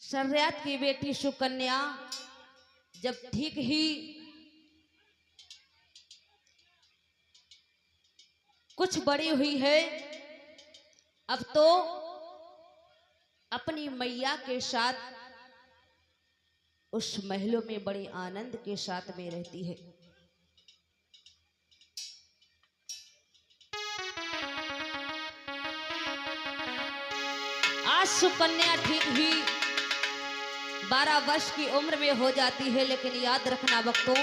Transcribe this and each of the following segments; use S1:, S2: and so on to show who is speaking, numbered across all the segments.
S1: शर्यात की बेटी सुकन्या जब ठीक ही कुछ बड़ी हुई है, अब तो अपनी मैया के साथ उस महलों में बड़े आनंद के साथ में रहती है। आज सुकन्या ठीक ही 12 वर्ष की उम्र में हो जाती है, लेकिन याद रखना भक्तों,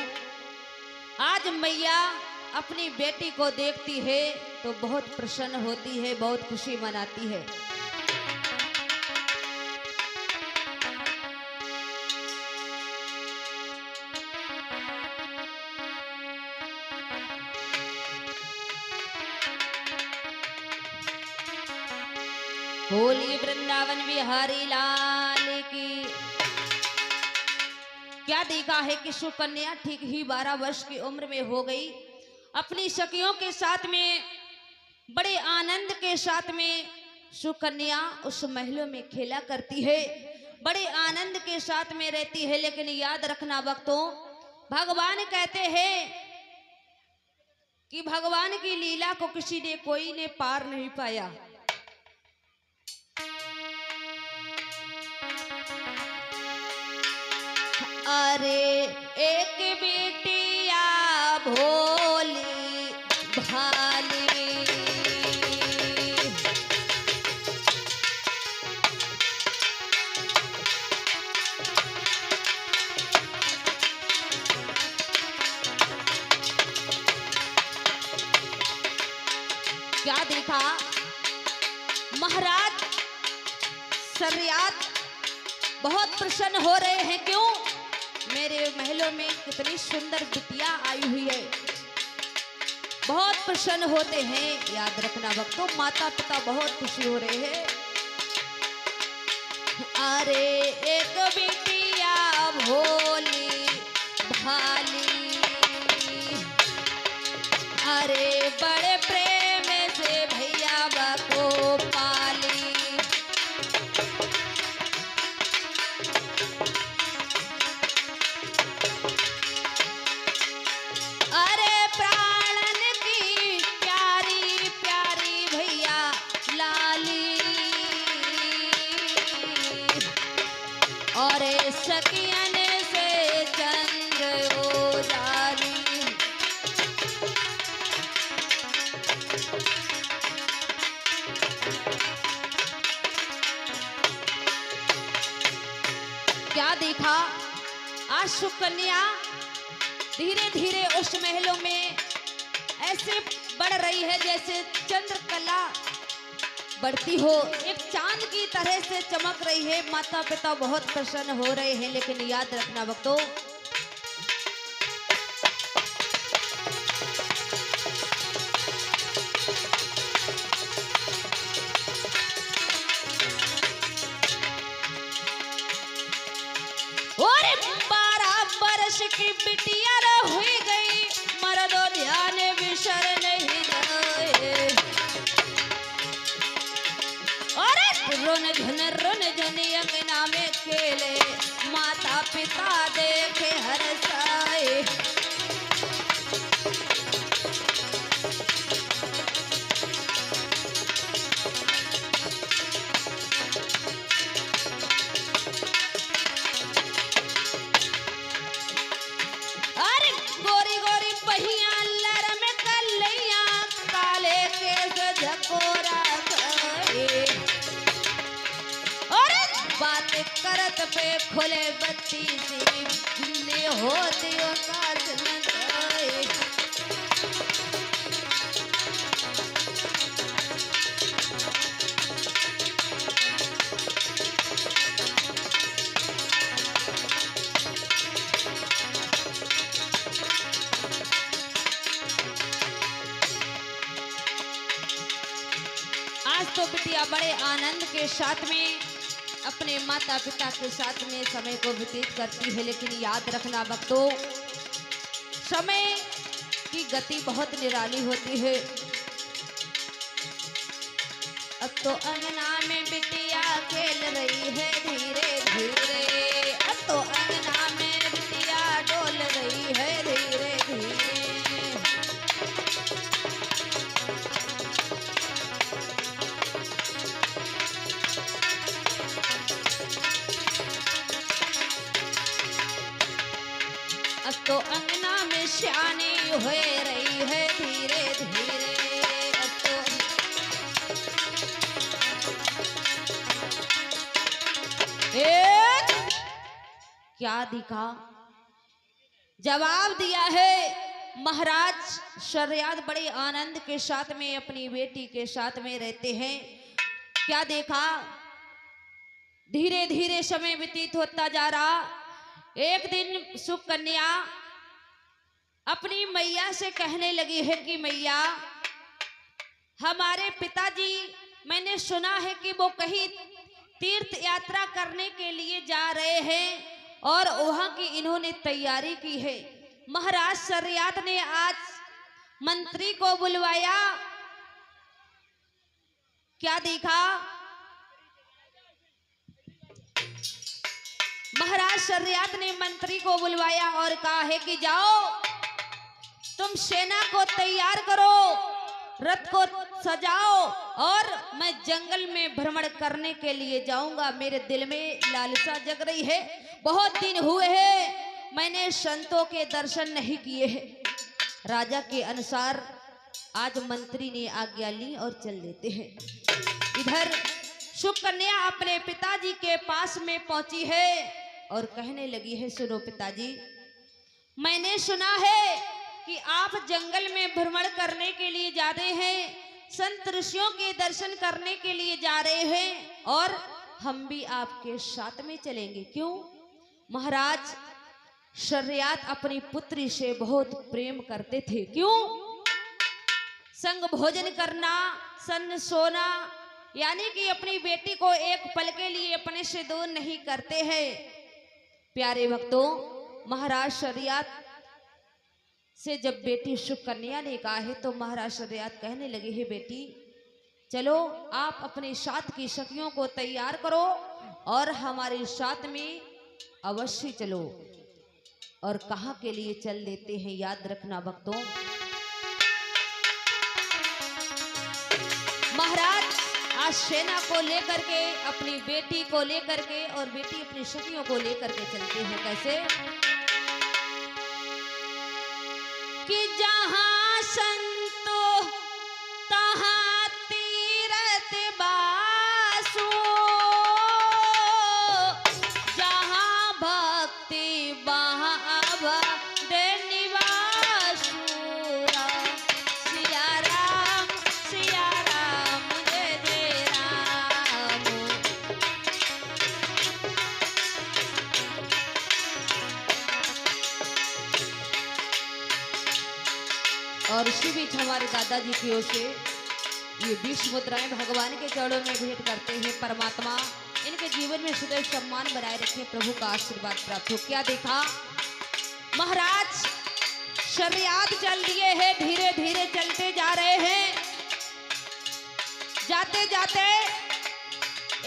S1: आज मैया अपनी बेटी को देखती है तो बहुत प्रसन्न होती है, बहुत खुशी मनाती है। होली वृंदावन बिहारी लाल की। क्या देखा है कि सुकन्या ठीक ही 12 वर्ष की उम्र में हो गई, अपनी सखियों के साथ में बड़े आनंद के साथ में सुकन्या उस महलों में खेला करती है, बड़े आनंद के साथ में रहती है। लेकिन याद रखना भक्तों, भगवान कहते हैं कि भगवान की लीला को किसी ने कोई ने पार नहीं पाया। अरे एक बेटिया भोली भाली, क्या देखा महाराज शर्यात बहुत प्रसन्न हो रहे हैं। क्यों? मेरे महलों में कितनी सुंदर बिटिया आई हुई है, बहुत प्रसन्न होते हैं। याद रखना भक्तों, माता पिता बहुत खुशी हो रहे हैं। अरे एक बिटिया भोली भाली, अरे बड़े प्रेम से भैया को पाली, और सखियन से चंद्र उजाली। क्या देखा आज सुकन्या धीरे धीरे उस महलों में ऐसे बढ़ रही है जैसे चंद्रकला बढ़ती हो, एक चांद की तरह से चमक रही है। माता पिता बहुत प्रसन्न हो रहे हैं। लेकिन याद रखना भक्तों, और 12 वर्ष की बिटिया हुई गई, मर्दो ध्यान विसर नहीं गए, रुन झुन अंगना में खेले, माता पिता देखे हर्षाए। अरे गोरी गोरी पहिया लर में कलैया, काले केस झकोरा गए, बात करत पे खुले बत्ती से होती काज न जाए। आज तो बिटिया बड़े आनंद के साथ में अपने माता पिता के साथ में समय को व्यतीत करती है। लेकिन याद रखना भक्तों, समय की गति बहुत निराली होती है। अब तो अंगना में बिटिया खेल रही है धीरे धीरे, अब तो अंगना में बिटिया डोल रही है धीरे धीरे। अब तो अंगना में श्यानी हो रही है धीरे धीरे, अब तो एक क्या दिखा, जवाब दिया है महाराज शर्याद बड़े आनंद के साथ में अपनी बेटी के साथ में रहते हैं। क्या देखा, धीरे धीरे समय व्यतीत होता जा रहा। एक दिन सुकन्या अपनी मैया से कहने लगी है कि मैया, हमारे पिताजी, मैंने सुना है कि वो कहीं तीर्थ यात्रा करने के लिए जा रहे हैं और वहां की इन्होंने तैयारी की है। महाराज शर्यात ने आज मंत्री को बुलवाया। क्या देखा, महाराज शर्यात ने मंत्री को बुलवाया और कहा है कि जाओ तुम सेना को तैयार करो, रथ को सजाओ और मैं जंगल में भ्रमण करने के लिए जाऊंगा। मेरे दिल में लालसा जग रही है, बहुत दिन हुए हैं मैंने संतों के दर्शन नहीं किए हैं। राजा के अनुसार आज मंत्री ने आज्ञा ली और चल देते हैं। इधर सुकन्या अपने पिताजी के पास में पहुंची है और कहने लगी है, सुनो पिताजी, मैंने सुना है कि आप जंगल में भ्रमण करने के लिए जा रहे हैं, संत ऋषियों के दर्शन करने के लिए जा रहे हैं और हम भी आपके साथ में चलेंगे। क्यों? महाराज शर्यात अपनी पुत्री से बहुत प्रेम करते थे। क्यों? संग भोजन करना, संग सोना, यानी कि अपनी बेटी को एक पल के लिए अपने से दूर नहीं करते हैं। प्यारे भक्तों, महाराज शर्यात से जब बेटी सुकन्या ने कहा है तो महाराज शर्यात कहने लगे हैं, बेटी चलो आप अपने साथ की सखियों को तैयार करो और हमारे साथ में अवश्य चलो। और कहाँ के लिए चल देते हैं, याद रखना भक्तों। महाराज आज सेना को लेकर के, अपनी बेटी को लेकर के और बेटी अपनी सखियों को लेकर के चलते हैं। कैसे कि जहां संतो तहां तीरथ बासु, जहां भक्ति वहां भक्त निवासु। सिया राम जय जय राम। और इसी बीच हमारे दादाजी की ओर से ये 20 मुद्राएं भगवान के चरणों में भेंट करते हैं। परमात्मा इनके जीवन में सदैव सम्मान बनाए रखे, प्रभु का आशीर्वाद प्राप्त हो। क्या देखा, महाराज शर्यात चल दिए हैं, धीरे धीरे चलते जा रहे हैं। जाते जाते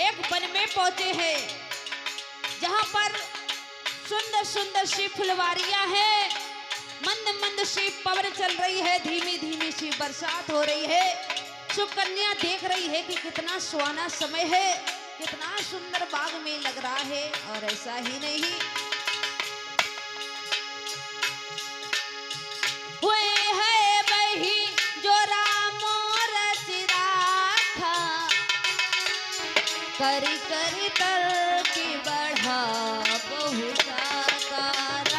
S1: एक वन में पहुंचे हैं जहां पर सुंदर सुंदर सी फुलवारियां हैं, मंद मंद सी पवन चल रही है, धीमी धीमी सी बरसात हो रही है। सुकन्या देख रही है कि कितना सुहाना समय है, कितना सुंदर बाग में लग रहा है। और ऐसा ही नहीं, हुए है वही जो राम रच राखा, करी करी तर की बढ़ा बहु साकार।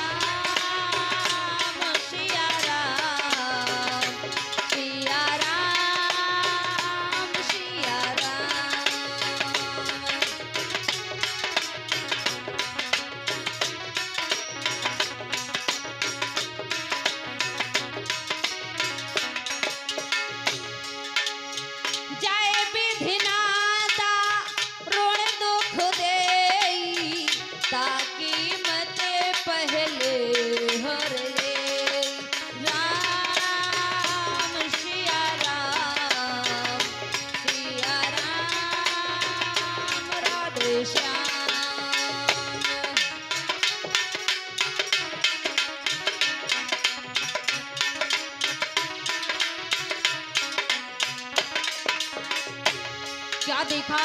S1: क्या देखा,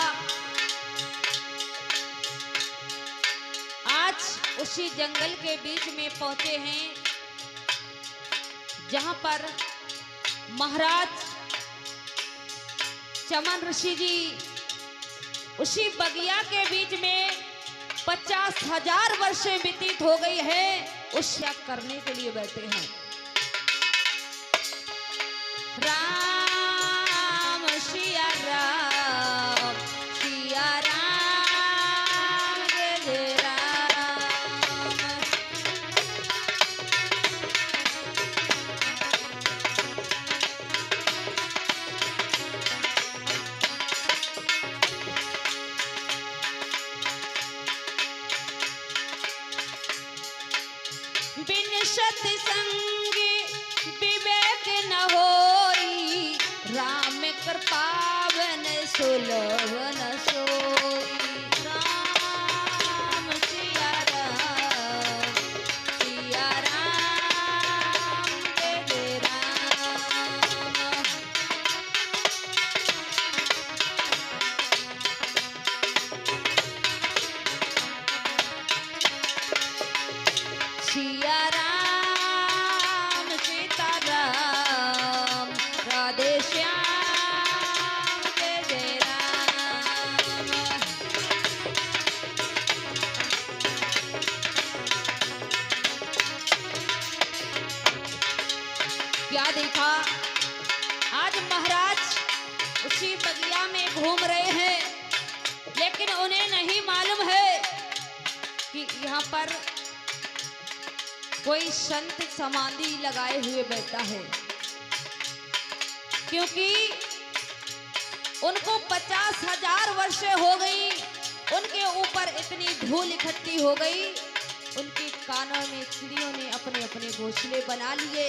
S1: आज उसी जंगल के बीच में पहुंचे हैं जहां पर महाराज चमन ऋषि जी उसी बगिया के बीच में 50,000 वर्षें व्यतीत हो गई है, उस याग करने के लिए बैठे हैं। राम सिया राम सिया राम जय जय राम। बिन सत्संग विवेक न होई, राम कृपावन सुलभ न सोई। राम सिया राम सिया राम जय जय राम। सिया राम सीता राम राधे श्याम जय जय राम। क्या देखा, आज महाराज उसी बगिया में घूम रहे हैं, लेकिन उन्हें नहीं मालूम है कि यहाँ पर कोई संत समाधि लगाए हुए बैठा है, क्योंकि उनको 50,000 वर्षें हो गई, उनके ऊपर इतनी धूल इकट्ठी हो गई, उनके कानों में चिड़ियों ने अपने अपने घोंसले बना लिए।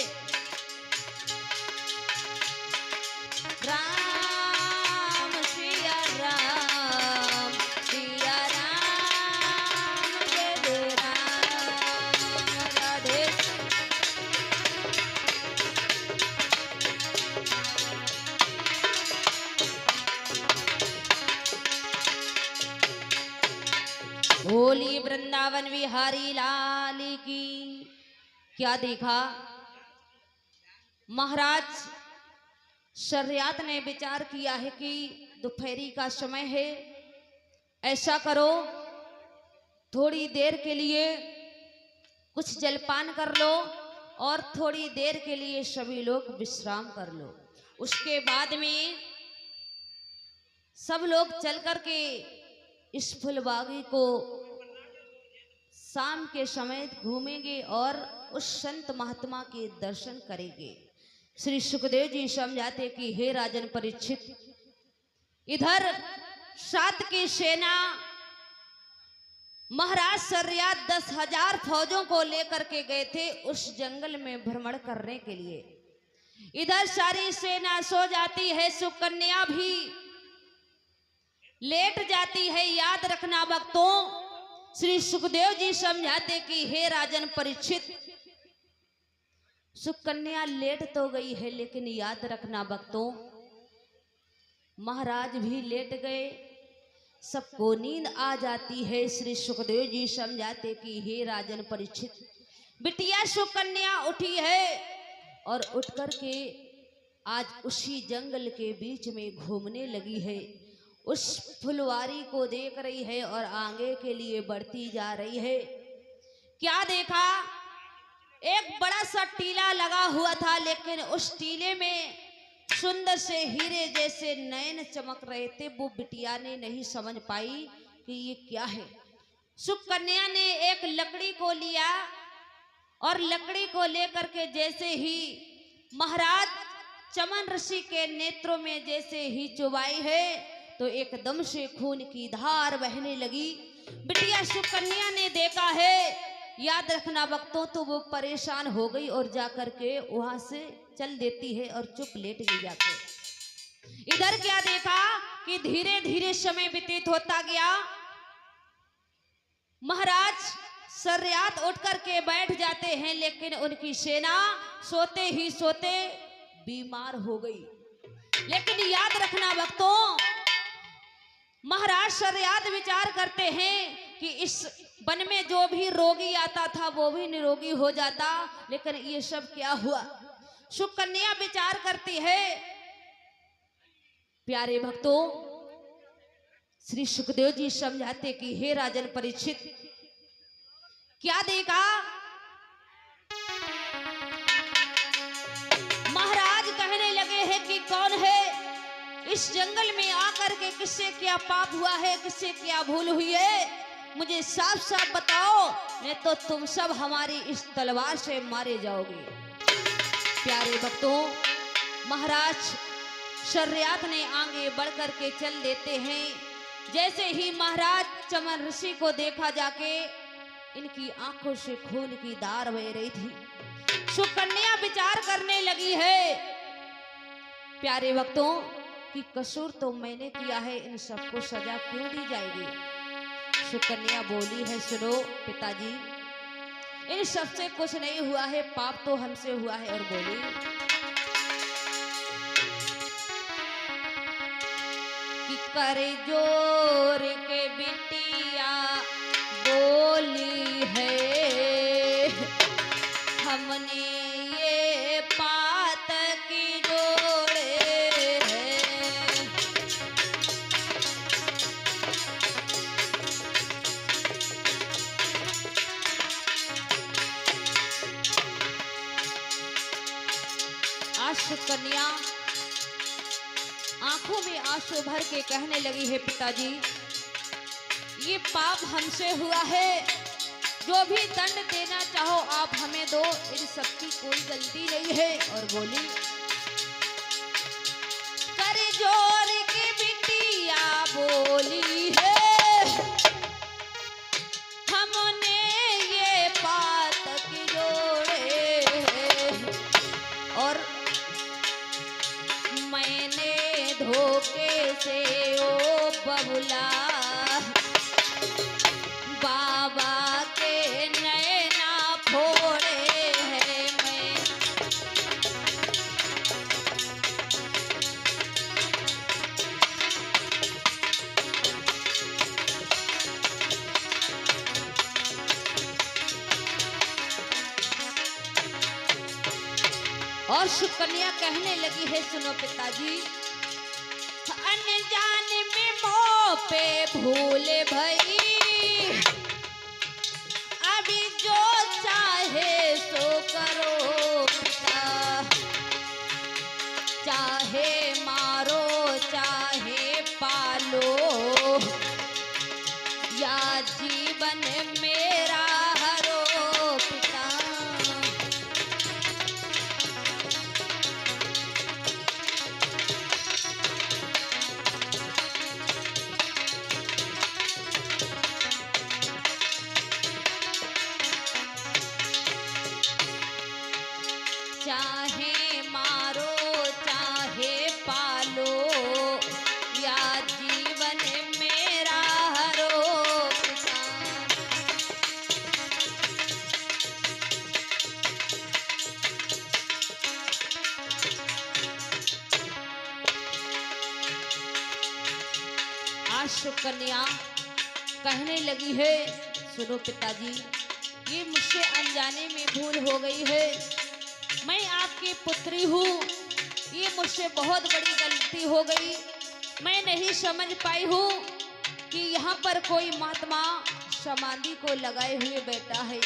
S1: राम सिया राम सिया राम जय जय राम राधे। बोली वृंदावन विहारी लाल की। क्या देखा, महाराज शर्यात ने विचार किया है कि दोपहरी का समय है, ऐसा करो थोड़ी देर के लिए कुछ जलपान कर लो और थोड़ी देर के लिए सभी लोग विश्राम कर लो। उसके बाद में सब लोग चल कर के इस फुलबागी को शाम के समय घूमेंगे और उस संत महात्मा के दर्शन करेंगे। श्री सुखदेव जी समझाते कि हे राजन परीक्षित, इधर सात की सेना महाराज शर्यात 10,000 फौजों को लेकर के गए थे उस जंगल में भ्रमण करने के लिए। इधर सारी सेना सो जाती है, सुकन्या भी लेट जाती है। याद रखना भक्तों, श्री सुखदेव जी समझाते कि हे राजन परीक्षित, सुकन्या लेट तो गई है, लेकिन याद रखना भक्तों, महाराज भी लेट गए, सबको नींद आ जाती है। श्री सुखदेव जी समझाते कि हे राजन परीक्षित, बिटिया सुकन्या उठी है और उठ कर के आज उसी जंगल के बीच में घूमने लगी है, उस फुलवारी को देख रही है और आगे के लिए बढ़ती जा रही है। क्या देखा, एक बड़ा सा टीला लगा हुआ था, लेकिन उस टीले में सुंदर से हीरे जैसे नयन चमक रहे थे। वो बिटिया ने नहीं समझ पाई कि ये क्या है। सुकन्या ने एक लकड़ी को लिया और लकड़ी को लेकर के जैसे ही महाराज चमन ऋषि के नेत्रों में जैसे ही चुबाई है तो एकदम से खून की धार बहने लगी। बिटिया सुकन्या ने देखा है, याद रखना भक्तों, तो वो परेशान हो गई और जाकर के वहां से चल देती है और चुप लेट गई जाके। इधर क्या देखा कि धीरे धीरे समय व्यतीत होता गया। महाराज शर्यात उठ करके बैठ जाते हैं, लेकिन उनकी सेना सोते ही सोते बीमार हो गई। लेकिन याद रखना भक्तों, महाराज शर्याद विचार करते हैं कि इस वन में जो भी रोगी आता था वो भी निरोगी हो जाता, लेकिन ये सब क्या हुआ। सुकन्या विचार करती है। प्यारे भक्तों, श्री सुखदेव जी समझाते कि हे राजन परीक्षित, क्या देखा। महाराज कहने लगे हैं कि कौन है इस जंगल में आकर के, किससे क्या पाप हुआ है, किससे क्या भूल हुई है, मुझे साफ साफ बताओ, नहीं तो तुम सब हमारी इस तलवार से मारे जाओगे। प्यारे भक्तों, महाराज शर्यात ने आगे बढ़कर के चल देते हैं। जैसे ही महाराज चमन ऋषि को देखा जाके, इनकी आंखों से खून की धार बह रही थी। सुकन्या विचार करने लगी है, प्यारे भक्तों, कि कसूर तो मैंने किया है, इन सबको सजा क्यों दी जाएगी। सुकन्या बोली है, सुनो पिताजी, इन सबसे कुछ नहीं हुआ है, पाप तो हमसे हुआ है। और बोली, कि कर जोर के बिटिया बोली है, हमने ये पात की जोड़े है। आज सुकन्या आंखों में आंसू भर के कहने लगी है, पिताजी, ये पाप हमसे हुआ है, जो भी दंड देना चाहो आप हमें दो, इन सबकी कोई गलती नहीं है। और बोली, कर जोर की बिटिया बोली है, हमने ये पात की जोड़े है। और मैंने धोखे से ओ बबुला बाबा के नैना फोड़े हैं मैं। और सुकन्या कहने लगी है, सुनो पिताजी, अनजान में मोह पे भूल भई, अभी जो चाहे सो करो पिता, चाहे मारो चाहे पालो, या जीवन मेरा हरो पिता। चाहे मारो चाहे पालो, या जीवन मेरा हरो पिता। आज सुकन्या कहने लगी है, सुनो पिताजी, ये मुझसे अनजाने में भूल हो गई है, मैं आपकी पुत्री हूँ, ये मुझसे बहुत बड़ी गलती हो गई। मैं नहीं समझ पाई हूँ कि यहाँ पर कोई महात्मा समाधि को लगाए हुए बैठा है।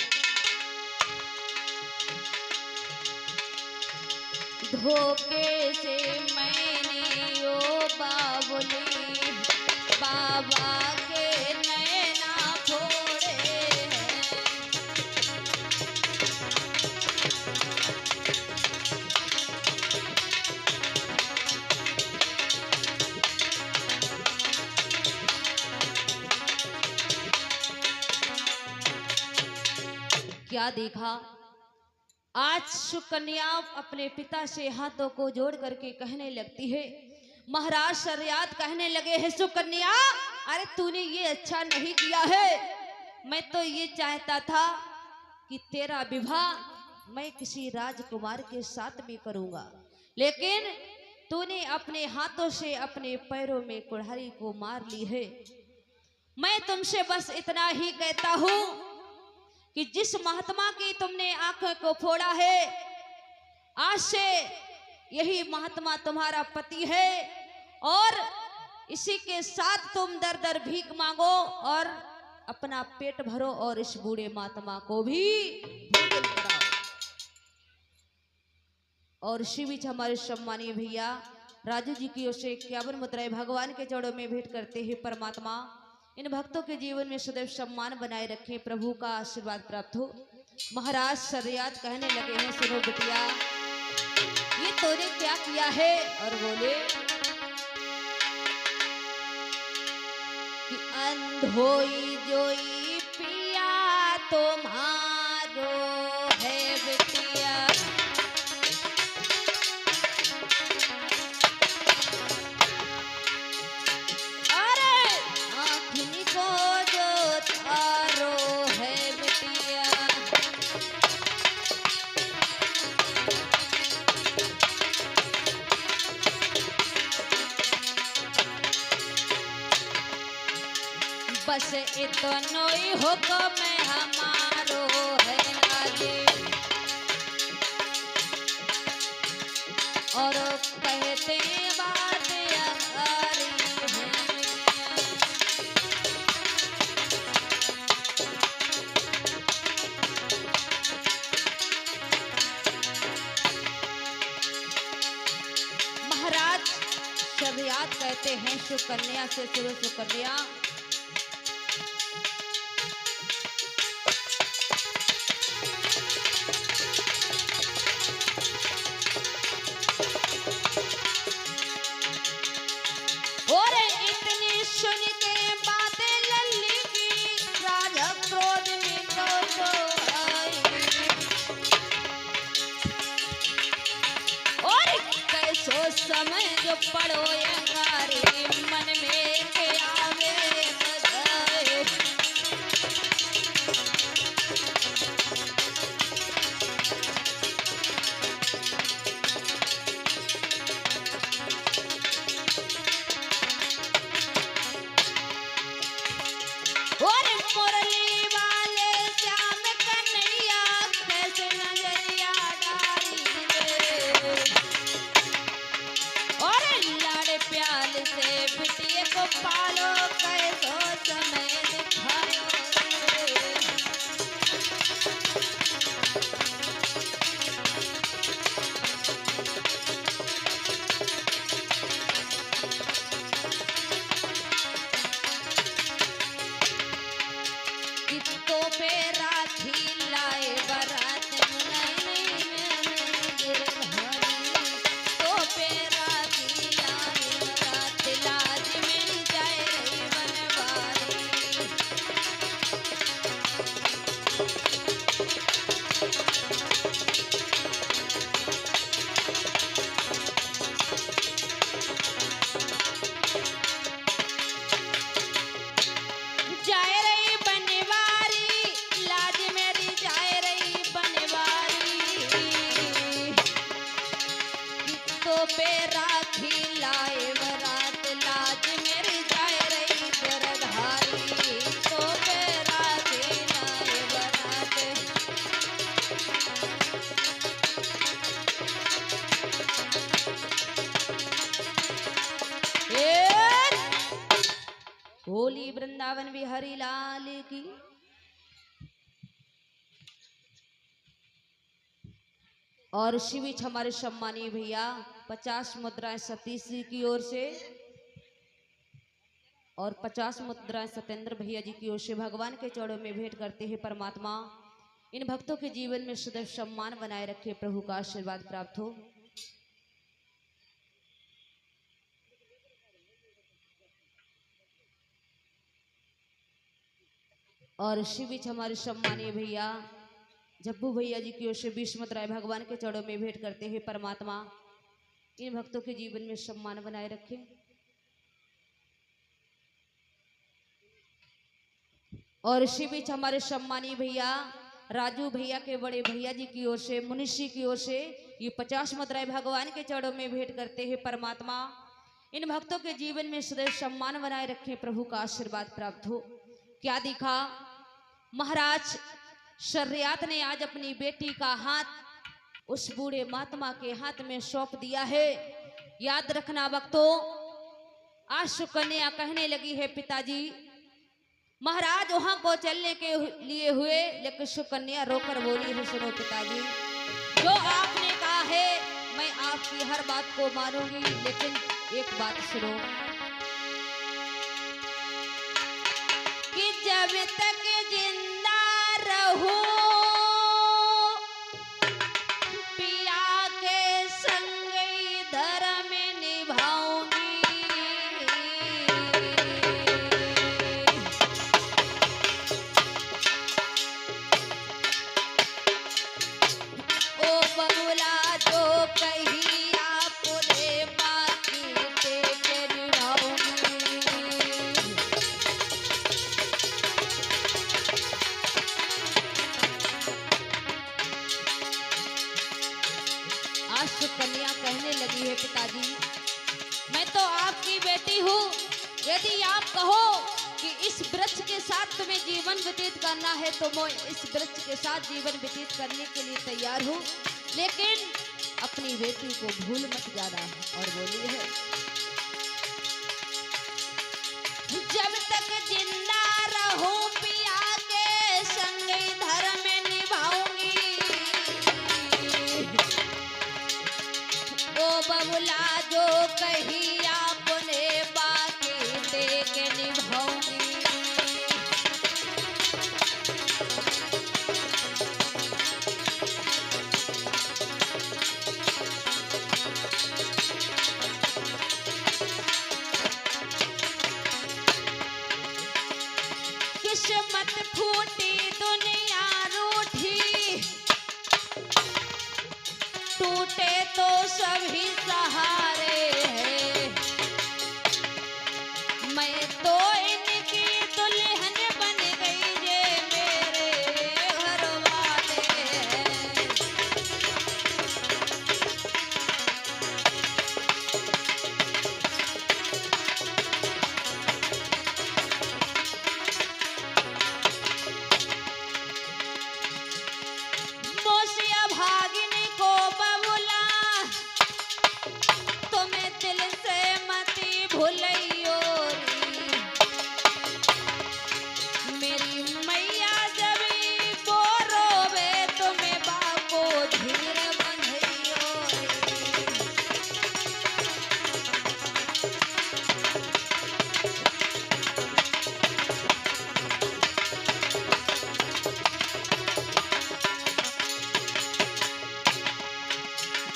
S1: धोखे से मैंने ओ बाबुली बाबा के नैना फोड़े हैं। क्या देखा, आज सुकन्या अपने पिता से हाथों को जोड़ करके कहने लगती है। महाराज शर्यात कहने लगे हैं, सुकन्या, अरे तूने ये अच्छा नहीं किया है, मैं तो ये चाहता था कि तेरा विवाह मैं किसी राजकुमार के साथ भी करूंगा, लेकिन तूने अपने हाथों से अपने पैरों में कुल्हाड़ी को मार ली है। मैं तुमसे बस इतना ही कहता हूं कि जिस महात्मा की तुमने आंखों को फोड़ा है, आज से यही महात्मा तुम्हारा पति है और इसी के साथ तुम दर दर भीख मांगो और अपना पेट भरो और इस बूढ़े महात्मा को भी भोजन कराओ। और इसी बीच हमारे सम्मानीय भैया राजू जी की ओर से 51 मुद्राएं भगवान के चरणों में भेंट करते हैं। परमात्मा इन भक्तों के जीवन में सदैव सम्मान बनाए रखें, प्रभु का आशीर्वाद प्राप्त हो। महाराज सरियात कहने लगे हैं, सुनो बिटिया ये तूने क्या किया है? और बोले कि अंधोई जोई पिया तुम्हारो है बिटिया, अरे आँखिन को जो तारो है बिटिया, बस इतनो ही हुक्म हमारो है लाली, और कहते बात अगारी है मियां। महाराज शरियात कहते हैं, सुकन्या से शुरू सुकन्या और इतनी सुन के बातें लल्ली की राजा क्रोध में तो आई, और कैसो समय जो पड़ो अंगारे मन में के आवे बधाए, और मुरली वाले श्याम कन्हैया कैसे नजरिया डारी रे, और लाड़ प्याल से बिटिया को पालो कैसो समय दिखायो रे। कित्तों पे राखी लाए बरात तो पे राखी लाए बरात लाज मिल जाए रही बनवारी, जाए रही बनवारी लाज मेरी जाए रही बनवारी, तो पे राखी लाए बरात लाज मेरी जाए रही जरधारी, तो पे राखी लाए बरात। होली वृंदावन बिहारी लाल की। और इसी बीच हमारे सम्मानीय भैया 50 मुद्राएं सतीश जी की ओर से और 50 मुद्राएं सत्येंद्र भैया जी की ओर से भगवान के चरणों में भेंट करते हैं। परमात्मा इन भक्तों के जीवन में सदैव सम्मान बनाए रखे, प्रभु का आशीर्वाद प्राप्त हो। और इसी बीच हमारे सम्मानीय भैया जब्बू भैया जी की ओर से 20 मुद्राएं भगवान के चरणों में भेंट करते हैं। परमात्मा इन भक्तों के जीवन में सम्मान बनाए रखे। और इसी बीच हमारे सम्मानीय भैया राजू भैया के बड़े भैया जी की ओर से मुनिषी की ओर से ये 50 मुद्राएं भगवान के चरणों में भेंट करते हैं। परमात्मा इन भक्तों के जीवन में सदैव सम्मान बनाए रखें, प्रभु का आशीर्वाद प्राप्त हो। क्या दिखा, महाराज शर्रियात ने आज अपनी बेटी का हाथ उस बूढ़े महात्मा के हाथ में सौंप दिया है। याद रखना भक्तों, आज सुकन्या कहने लगी है पिताजी, महाराज वहां को चलने के लिए हुए, लेकिन सुकन्या रोकर बोली है, सुनो पिताजी, जो आपने कहा है मैं आपकी हर बात को मानूंगी, लेकिन एक बात सुनो कि जब तक जिंदा रहूं पिया के संग धर्म निभाऊंगी। ओ बबुला जो कही आपने बाकी टेक निभाऊंगी। आज सुकन्या कहने लगी है पिताजी, मैं तो आपकी बेटी हूँ, यदि आप कहो कि इस वृक्ष के साथ तुम्हें जीवन व्यतीत करना है तो मैं इस वृक्ष के साथ जीवन व्यतीत करने के लिए तैयार हूँ, लेकिन अपनी बेटी को भूल मत जाना। और बोली है, जब तक जिंदा रहूं पिया के संग धर्म निभाऊंगी। ओ बबुला जो कही आपने बाकी टेक निभाऊंगी। किस्मत फूटी दुनिया रूठी, टूटे तो सभी सहारे हैं, मैं तो इनकी दुल्हन बन गई जे मेरे घर वाले हैं। मोसिया भागिनी को बबुला तुम्हें दिल से मती भूलियो री। मेरी मैया जब वो रोवे तुम्हें बाको धीर बंधियो री।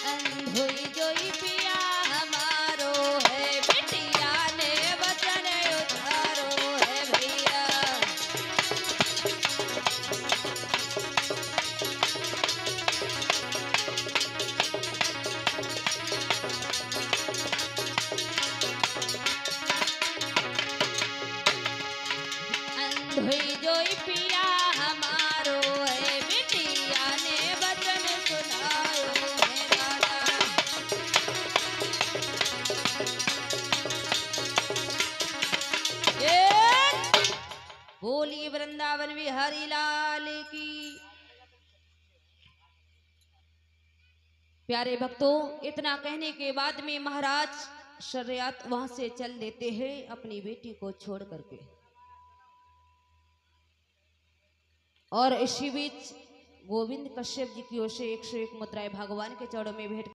S1: अंधोई जोई पिया हमारो है, बिटिया ने वचन उतारो है भैया। अंधोई जोई पिया हमारो है, बिटिया ने वचन सुनायो है दादा। बोली वृंदावन बिहारी लाल की। प्यारे भक्तों, इतना कहने के बाद में महाराज शर्रियात वहां से चल देते हैं अपनी बेटी को छोड़ करके। और इसी बीच गोविंद कश्यप जी की ओर से 101 मुद्राएं भगवान के चरणों में भेंट